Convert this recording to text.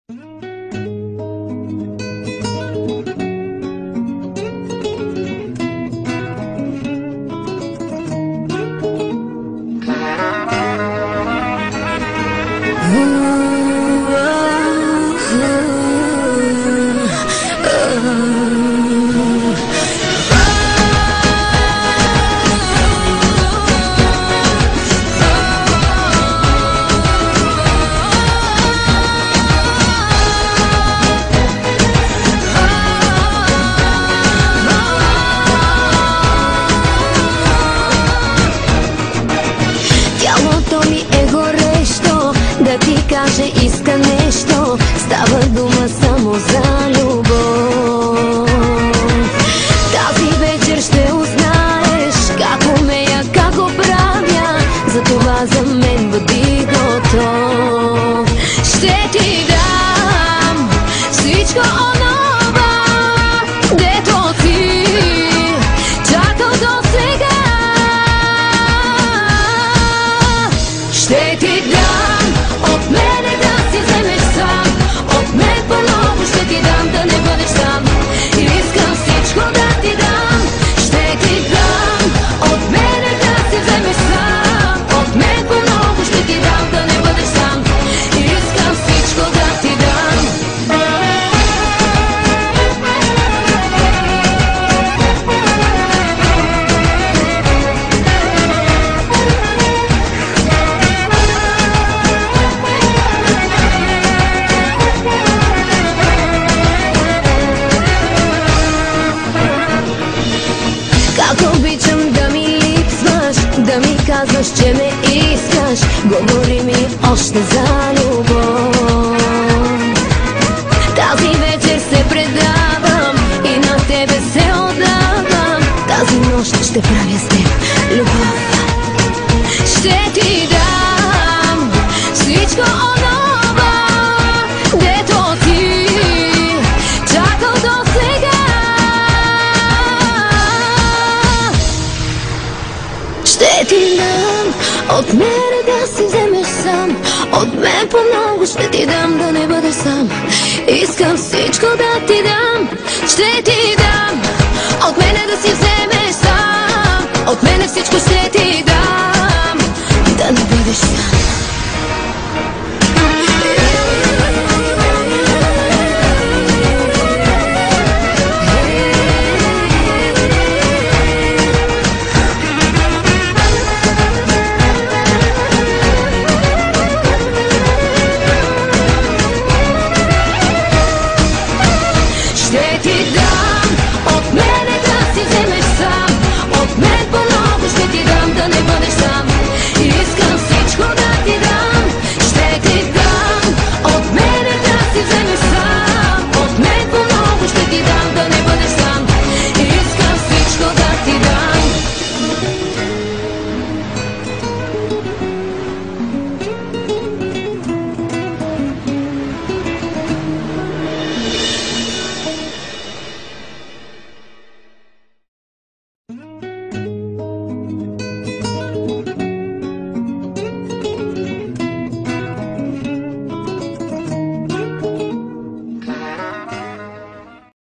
Тялото ми е горещо, да ти каже иска нещо. Става дума само за любов. Тази вечер ще узнаеш как умея, как го правя. Затова за мен бъди готов. Ще ти дам всичко онова, дето ти чакал до сега. Ще ти дам от мене да си вземеш сам. От мен по-ново ще ти дам да не бъдеш сам. Искам всичко да ти дам. Ще ти дам от мене да си вземеш сам. От мен по-ново ще ти дам да не бъдеш сам. Искам всичко да ти дам. Как обичам да ми липсваш, да ми казваш, че ме искаш. Говори ми още за любов. Тази вечер се предавам и на тебе се отдавам. Тази нощ ще правя с теб любов. Ще ти дам всичко онова, дето ти чакал до сега. Ще ти дам от мене да си вземеш сам. От мен по-много ще ти дам да не бъдеш сам. Искам всичко да ти дам. Ще ти дам от мене да си вземеш сам. От мене всичко ще ти дам да не бъдеш сам. Ще ти дам от мене да си вземеш сам. От мен по-ново ще ти дам да не бъдеш сам. Искам всичко да ти дам. Ще ти дам от мене да си вземеш сам. От мен по-ново ще ти дам да не бъдеш сам. Искам всичко да ти дам.